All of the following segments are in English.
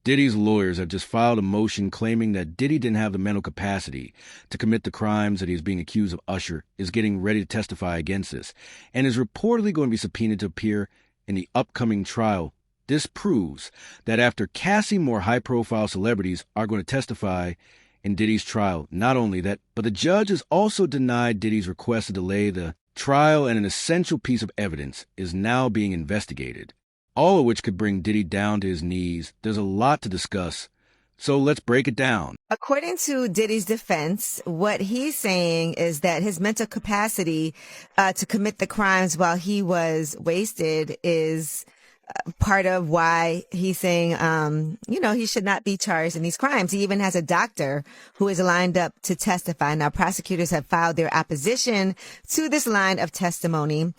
Diddy's lawyers have just filed a motion claiming that Diddy didn't have the mental capacity to commit the crimes that he is being accused of. Usher is getting ready to testify against this and is reportedly going to be subpoenaed to appear in the upcoming trial. This proves that after Cassie, more high-profile celebrities are going to testify in Diddy's trial. Not only that, but the judge has also denied Diddy's request to delay the trial, and an essential piece of evidence is now being investigated, all of which could bring Diddy down to his knees. There's a lot to discuss, so let's break it down. According to Diddy's defense, what he's saying is that his mental capacity to commit the crimes while he was wasted is part of why he's saying, he should not be charged in these crimes. He even has a doctor who is lined up to testify. Now, prosecutors have filed their opposition to this line of testimony.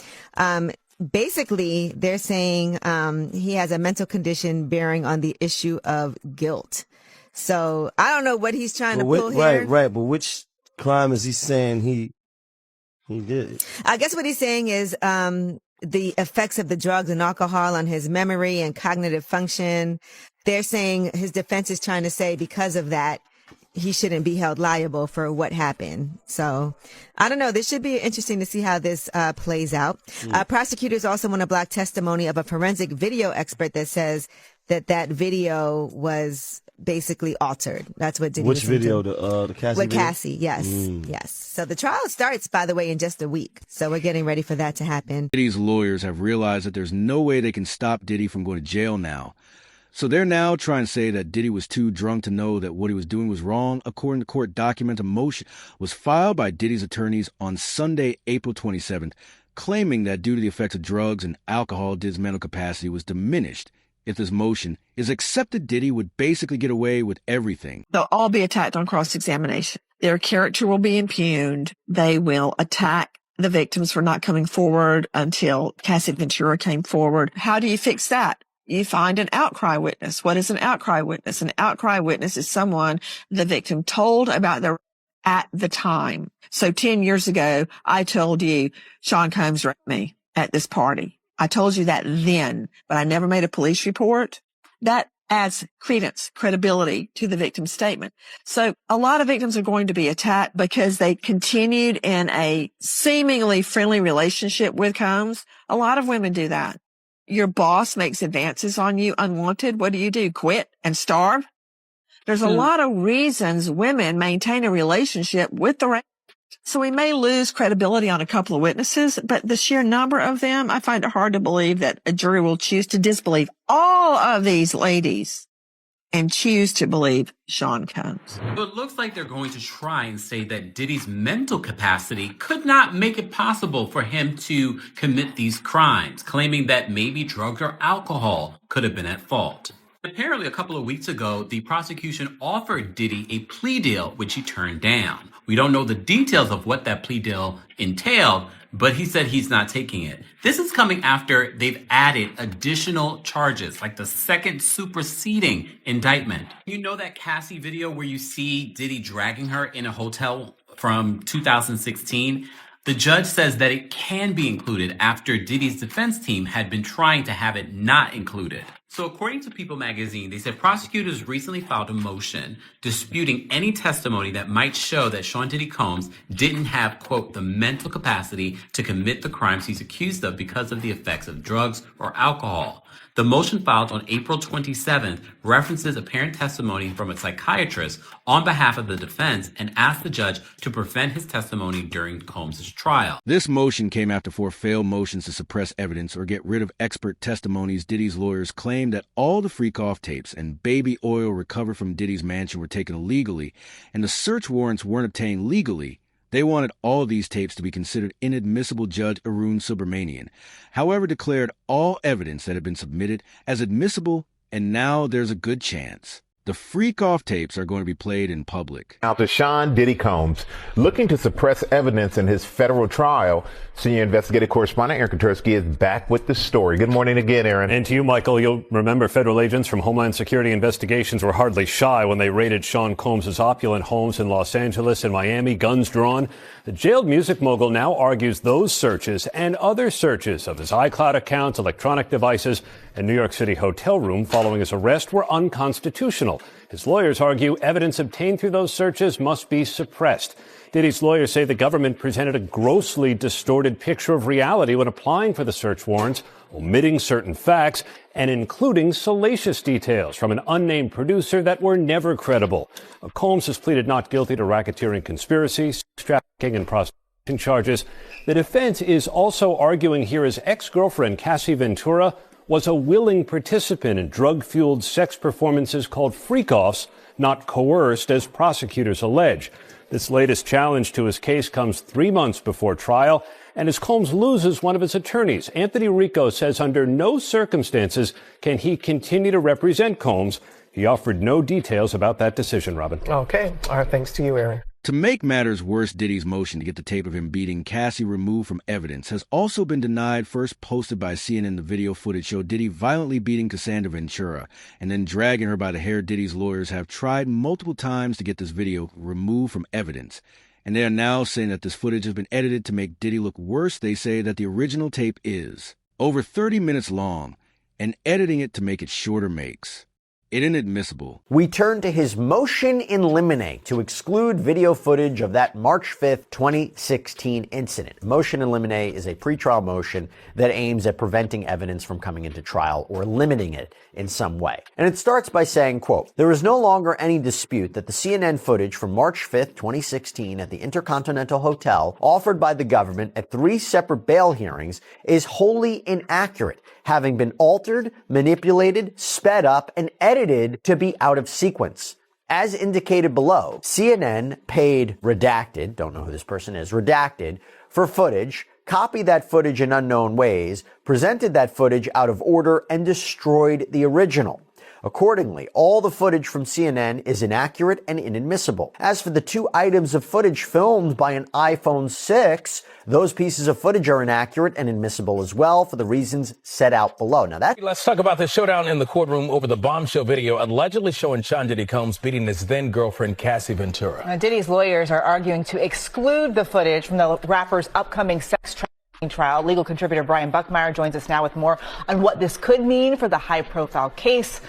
Basically, they're saying he has a mental condition bearing on the issue of guilt. So I don't know what he's trying to pull here. Right. But which crime is he saying he did? I guess what he's saying is the effects of the drugs and alcohol on his memory and cognitive function. They're saying his defense is trying to say because of that, he shouldn't be held liable for what happened. So I don't know. This should be interesting to see how this plays out. Prosecutors also want to block testimony of a forensic video expert that says that video was basically altered. That's what Diddy Which was video? into. The Cassie With video? Cassie, yes. Yes. So the trial starts, by the way, in just a week. So we're getting ready for that to happen. Diddy's lawyers have realized that there's no way they can stop Diddy from going to jail now. So they're now trying to say that Diddy was too drunk to know that what he was doing was wrong. According to court documents, a motion was filed by Diddy's attorneys on Sunday, April 27th, claiming that due to the effects of drugs and alcohol, Diddy's mental capacity was diminished. If this motion is accepted, Diddy would basically get away with everything. They'll all be attacked on cross-examination. Their character will be impugned. They will attack the victims for not coming forward until Cassie Ventura came forward. How do you fix that? You find an outcry witness. What is an outcry witness? An outcry witness is someone the victim told about their at the time. So 10 years ago, I told you Sean Combs raped me at this party. I told you that then, but I never made a police report. That adds credence, credibility to the victim's statement. So a lot of victims are going to be attacked because they continued in a seemingly friendly relationship with Combs. A lot of women do that. Your boss makes advances on you unwanted. What do? Quit and starve? There's a lot of reasons women maintain a relationship with the rapist. So we may lose credibility on a couple of witnesses, but the sheer number of them, I find it hard to believe that a jury will choose to disbelieve all of these ladies and choose to believe Sean Combs. So it looks like they're going to try and say that Diddy's mental capacity could not make it possible for him to commit these crimes, claiming that maybe drugs or alcohol could have been at fault. Apparently, a couple of weeks ago, the prosecution offered Diddy a plea deal, which he turned down. We don't know the details of what that plea deal entailed, but he said he's not taking it. This is coming after they've added additional charges, like the second superseding indictment. You know that Cassie video where you see Diddy dragging her in a hotel from 2016? The judge says that it can be included after Diddy's defense team had been trying to have it not included. So according to People magazine, they said prosecutors recently filed a motion disputing any testimony that might show that Sean Diddy Combs didn't have, quote, the mental capacity to commit the crimes he's accused of because of the effects of drugs or alcohol. The motion filed on April 27th references apparent testimony from a psychiatrist on behalf of the defense and asked the judge to prevent his testimony during Combs' trial. This motion came after 4 failed motions to suppress evidence or get rid of expert testimonies. Diddy's lawyers claimed that all the freak-off tapes and baby oil recovered from Diddy's mansion were taken illegally, and the search warrants weren't obtained legally. They wanted all of these tapes to be considered inadmissible. Judge Arun Subramanian, however, declared all evidence that had been submitted as admissible, and now there's a good chance The freak-off tapes are going to be played in public. Now to Sean Diddy Combs, looking to suppress evidence in his federal trial. Senior investigative correspondent Aaron Katersky is back with the story. Good morning again, Aaron. And to you, Michael. You'll remember federal agents from Homeland Security investigations were hardly shy when they raided Sean Combs' opulent homes in Los Angeles and Miami, guns drawn. The jailed music mogul now argues those searches and other searches of his iCloud accounts, electronic devices, and New York City hotel room following his arrest were unconstitutional. His lawyers argue evidence obtained through those searches must be suppressed. Diddy's lawyers say the government presented a grossly distorted picture of reality when applying for the search warrants, omitting certain facts and including salacious details from an unnamed producer that were never credible. Combs has pleaded not guilty to racketeering conspiracy, sex trafficking, and prostitution charges. The defense is also arguing here his ex-girlfriend, Cassie Ventura, was a willing participant in drug-fueled sex performances called freak-offs, not coerced, as prosecutors allege. This latest challenge to his case comes 3 months before trial, and as Combs loses one of his attorneys, Anthony Rico says under no circumstances can he continue to represent Combs. He offered no details about that decision, Robin. Okay. All right. Thanks to you, Aaron. To make matters worse, Diddy's motion to get the tape of him beating Cassie removed from evidence has also been denied. First posted by CNN, the video footage showed Diddy violently beating Cassandra Ventura and then dragging her by the hair. Diddy's lawyers have tried multiple times to get this video removed from evidence, and they are now saying that this footage has been edited to make Diddy look worse. They say that the original tape is over 30 minutes long, and editing it to make it shorter makes it inadmissible. We turn to his motion in limine to exclude video footage of that March 5th, 2016 incident. Motion in limine is a pretrial motion that aims at preventing evidence from coming into trial or limiting it in some way. And it starts by saying, quote, "There is no longer any dispute that the CNN footage from March 5th, 2016 at the Intercontinental Hotel offered by the government at 3 separate bail hearings is wholly inaccurate, having been altered, manipulated, sped up, and edited to be out of sequence. As indicated below, CNN paid Redacted, don't know who this person is, Redacted, for footage, copied that footage in unknown ways, presented that footage out of order, and destroyed the original. Accordingly, all the footage from CNN is inaccurate and inadmissible. As for the 2 items of footage filmed by an iPhone 6, those pieces of footage are inaccurate and inadmissible as well for the reasons set out below." Now Let's talk about the showdown in the courtroom over the bombshell video allegedly showing Sean Diddy Combs beating his then-girlfriend Cassie Ventura. Diddy's lawyers are arguing to exclude the footage from the rapper's upcoming sex trafficking trial. Legal contributor Brian Buckmeyer joins us now with more on what this could mean for the high-profile case.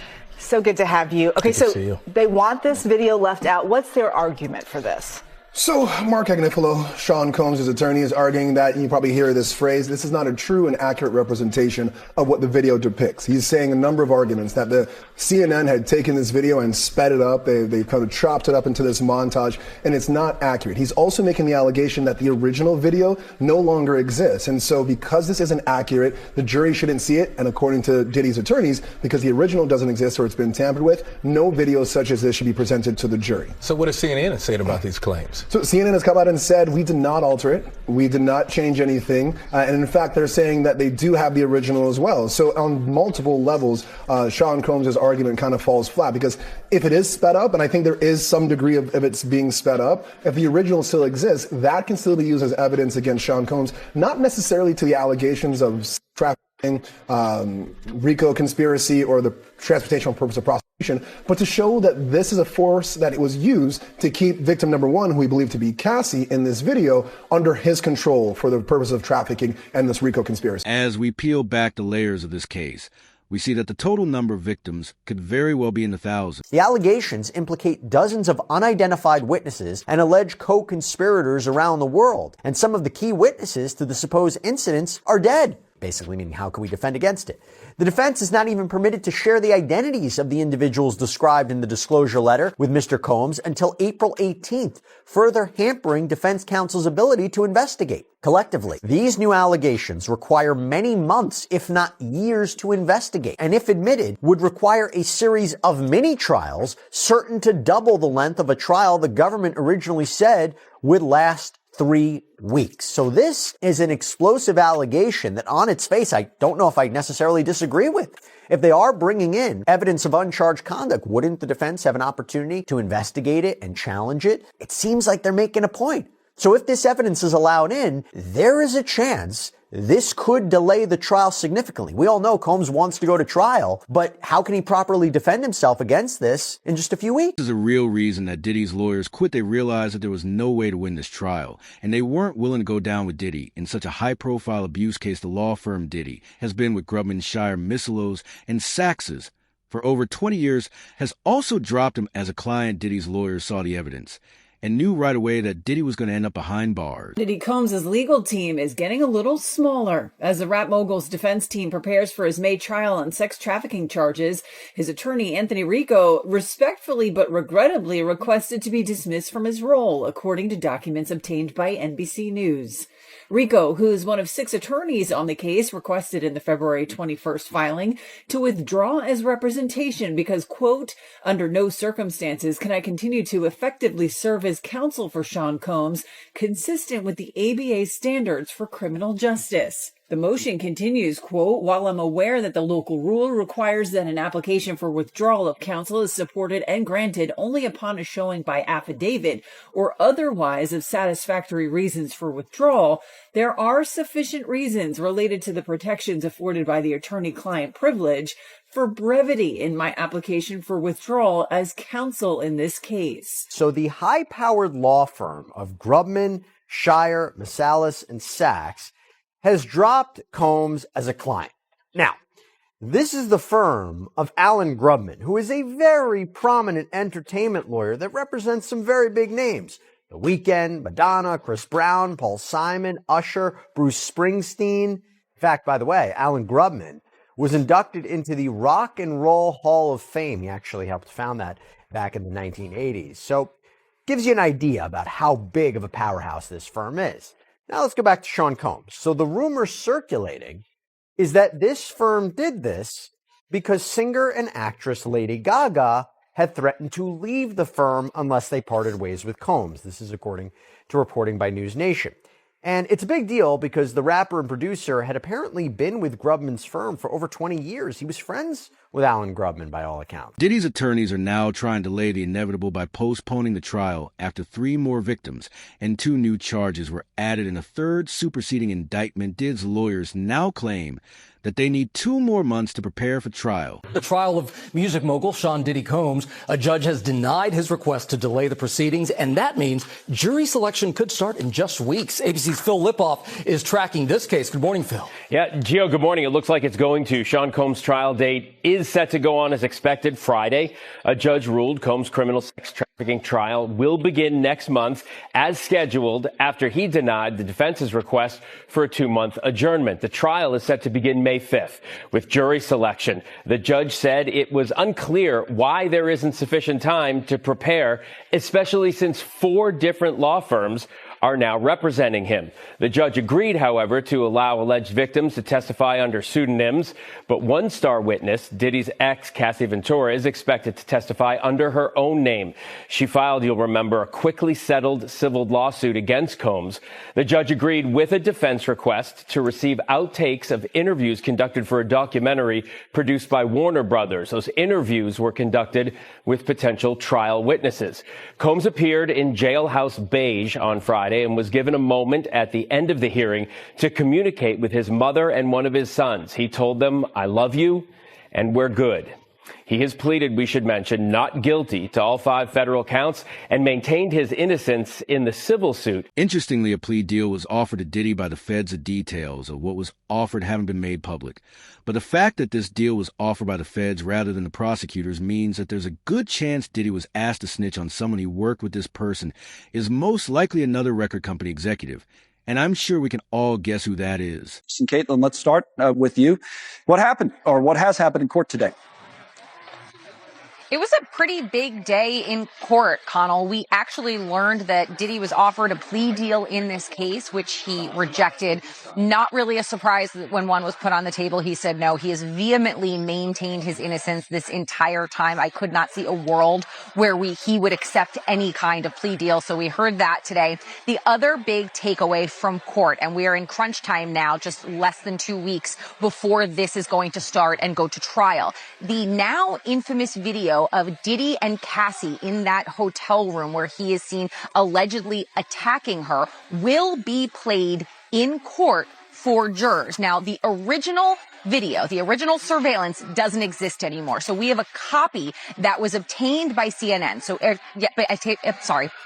So good to have you. Okay, so they want this video left out. What's their argument for this? So Mark Agnifilo, Sean Combs' attorney, is arguing that, you probably hear this phrase, this is not a true and accurate representation of what the video depicts. He's saying a number of arguments that the CNN had taken this video and sped it up. They kind of chopped it up into this montage, and it's not accurate. He's also making the allegation that the original video no longer exists. And so because this isn't accurate, the jury shouldn't see it. And according to Diddy's attorneys, because the original doesn't exist or it's been tampered with, no video such as this should be presented to the jury. So what is CNN saying about these claims? So CNN has come out and said, we did not alter it. We did not change anything. And in fact, they're saying that they do have the original as well. So on multiple levels, Sean Combs' argument kind of falls flat, because if it is sped up, and I think there is some degree of it's being sped up, if the original still exists, that can still be used as evidence against Sean Combs, not necessarily to the allegations of trafficking, RICO conspiracy, or the transportation purpose of prostitution, but to show that this is a force that it was used to keep victim number 1, who we believe to be Cassie in this video, under his control for the purpose of trafficking and this RICO conspiracy. As we peel back the layers of this case, we see that the total number of victims could very well be in the thousands. The allegations implicate dozens of unidentified witnesses and alleged co-conspirators around the world. And some of the key witnesses to the supposed incidents are dead. Basically meaning, how can we defend against it? The defense is not even permitted to share the identities of the individuals described in the disclosure letter with Mr. Combs until April 18th, further hampering defense counsel's ability to investigate. Collectively, these new allegations require many months, if not years, to investigate, and if admitted, would require a series of mini-trials, certain to double the length of a trial the government originally said would last 3 weeks. So this is an explosive allegation that on its face, I don't know if I necessarily disagree with. If they are bringing in evidence of uncharged conduct, wouldn't the defense have an opportunity to investigate it and challenge it? It seems like they're making a point. So if this evidence is allowed in, there is a chance this could delay the trial significantly. We all know Combs wants to go to trial, but how can he properly defend himself against this in just a few weeks? This is a real reason that Diddy's lawyers quit. They realized that there was no way to win this trial, and they weren't willing to go down with Diddy. In such a high-profile abuse case, the law firm Diddy has been with Grubman, Shire, Misselos, and Saxes for over 20 years, has also dropped him as a client. Diddy's lawyers saw the evidence and knew right away that Diddy was going to end up behind bars. Diddy Combs' legal team is getting a little smaller. As the rap mogul's defense team prepares for his May trial on sex trafficking charges, his attorney, Anthony Rico, respectfully but regrettably requested to be dismissed from his role, according to documents obtained by NBC News. Rico, who is one of 6 attorneys on the case, requested in the February 21st filing to withdraw as representation because, quote, under no circumstances can I continue to effectively serve as counsel for Sean Combs, consistent with the ABA standards for criminal justice. The motion continues, quote, while I'm aware that the local rule requires that an application for withdrawal of counsel is supported and granted only upon a showing by affidavit or otherwise of satisfactory reasons for withdrawal, there are sufficient reasons related to the protections afforded by the attorney-client privilege for brevity in my application for withdrawal as counsel in this case. So the high-powered law firm of Grubman, Shire, Misselos, and Sachs has dropped Combs as a client. Now, this is the firm of Alan Grubman, who is a very prominent entertainment lawyer that represents some very big names. The Weeknd, Madonna, Chris Brown, Paul Simon, Usher, Bruce Springsteen. In fact, by the way, Alan Grubman was inducted into the Rock and Roll Hall of Fame. He actually helped found that back in the 1980s. So, gives you an idea about how big of a powerhouse this firm is. Now let's go back to Sean Combs. So the rumor circulating is that this firm did this because singer and actress Lady Gaga had threatened to leave the firm unless they parted ways with Combs. This is according to reporting by News Nation. And it's a big deal because the rapper and producer had apparently been with Grubman's firm for over 20 years. He was friends with Alan Grubman by all accounts. Diddy's attorneys are now trying to delay the inevitable by postponing the trial after 3 more victims and 2 new charges were added in a 3rd superseding indictment. Diddy's lawyers now claim that they need 2 more months to prepare for trial. The trial of music mogul Sean Diddy Combs, a judge has denied his request to delay the proceedings, and that means jury selection could start in just weeks. ABC's Phil Lipoff is tracking this case. Good morning, Phil. Yeah, Gio, good morning. It looks like it's going to. Sean Combs' trial date is set to go on as expected Friday. A judge ruled Combs' criminal sex trafficking trial will begin next month as scheduled after he denied the defense's request for a 2-month adjournment. The trial is set to begin May 5th with jury selection. The judge said it was unclear why there isn't sufficient time to prepare, especially since 4 different law firms are now representing him. The judge agreed, however, to allow alleged victims to testify under pseudonyms, but one star witness, Diddy's ex, Cassie Ventura, is expected to testify under her own name. She filed, you'll remember, a quickly settled civil lawsuit against Combs. The judge agreed with a defense request to receive outtakes of interviews conducted for a documentary produced by Warner Brothers. Those interviews were conducted with potential trial witnesses. Combs appeared in Jailhouse Beige on Friday and was given a moment at the end of the hearing to communicate with his mother and one of his sons. He told them, "I love you and we're good." He has pleaded, we should mention, not guilty to all 5 federal counts and maintained his innocence in the civil suit. Interestingly, a plea deal was offered to Diddy by the feds. The details of what was offered haven't been made public. But the fact that this deal was offered by the feds rather than the prosecutors means that there's a good chance Diddy was asked to snitch on someone who worked with this person is most likely another record company executive. And I'm sure we can all guess who that is. And Caitlin, let's start with you. What happened or what has happened in court today? It was a pretty big day in court, Connell. We actually learned that Diddy was offered a plea deal in this case, which he rejected. Not really a surprise that when one was put on the table, he said no. He has vehemently maintained his innocence this entire time. I could not see a world where he would accept any kind of plea deal. So we heard that today. The other big takeaway from court, and we are in crunch time now, just less than 2 weeks before this is going to start and go to trial. The now infamous video of Diddy and Cassie in that hotel room where he is seen allegedly attacking her will be played in court for jurors. Now, the original video, the original surveillance doesn't exist anymore. So we have a copy that was obtained by CNN.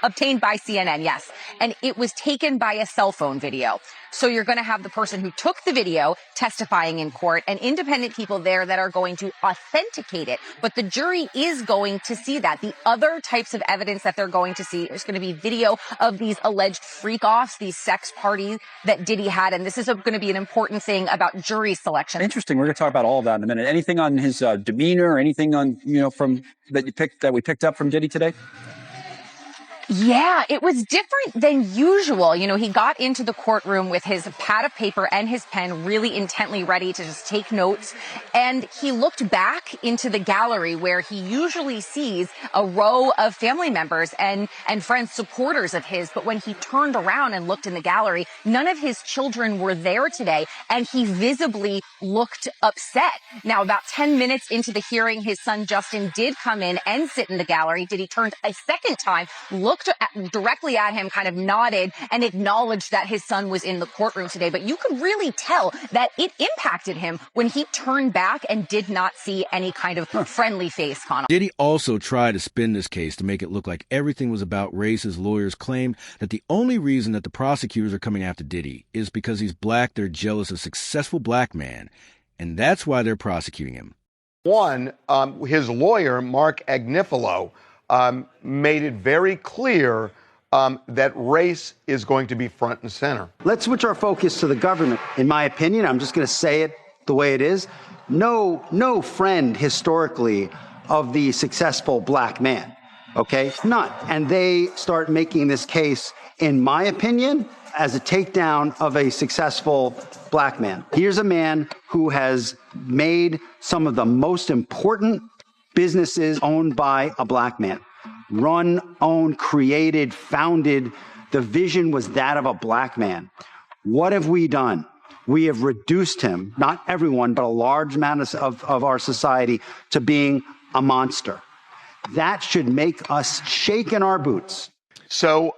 Obtained by CNN, yes. And it was taken by a cell phone video. So you're going to have the person who took the video testifying in court and independent people there that are going to authenticate it. But the jury is going to see that. The other types of evidence that they're going to see is going to be video of these alleged freak-offs, these sex parties that Diddy had. And this is going to be an important thing about jury selection. Interesting. We're going to talk about all of that in a minute. Anything on his demeanor, anything on, from that we picked up from Diddy today? Yeah, it was different than usual. He got into the courtroom with his pad of paper and his pen really intently ready to just take notes. And he looked back into the gallery where he usually sees a row of family members and friends, supporters of his. But when he turned around and looked in the gallery, none of his children were there today. And he visibly looked upset. Now, about 10 minutes into the hearing, his son Justin did come in and sit in the gallery. Diddy turned a second time, looked directly at him, kind of nodded and acknowledged that his son was in the courtroom today. But you could really tell that it impacted him when he turned back and did not see any kind of friendly face, Connell. Diddy also tried to spin this case to make it look like everything was about race. His lawyers claim that the only reason that the prosecutors are coming after Diddy is because he's black. They're jealous of a successful black man, and that's why they're prosecuting him. One, his lawyer, Mark Agnifilo, made it very clear that race is going to be front and center. Let's switch our focus to the government. In my opinion, I'm just going to say it the way it is. No friend historically of the successful black man. Okay? None. And they start making this case, in my opinion, as a takedown of a successful black man. Here's a man who has made some of the most important businesses owned by a black man. Run, owned, created, founded. The vision was that of a black man. What have we done? We have reduced him, not everyone, but a large amount of our society, to being a monster. That should make us shake in our boots. So,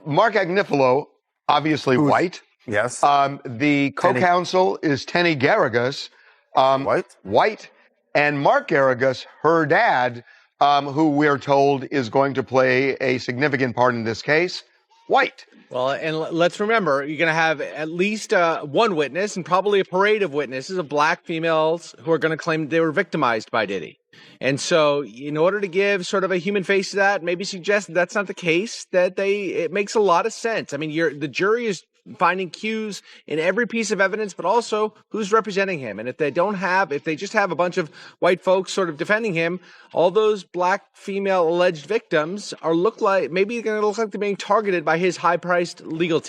Mark Agnifilo, obviously white. Yes. The co-counsel is Tenny Garrigus, white. And Mark Garrigus, her dad, who we're told is going to play a significant part in this case, white. Well, and let's remember, you're going to have at least one witness and probably a parade of witnesses of black females who are going to claim they were victimized by Diddy. And so in order to give sort of a human face to that, maybe suggest that that's not the case, it makes a lot of sense. I mean, the jury is finding cues in every piece of evidence, but also who's representing him. And if they just have a bunch of white folks sort of defending him, all those black female alleged victims maybe going to look like they're being targeted by his high-priced legal team.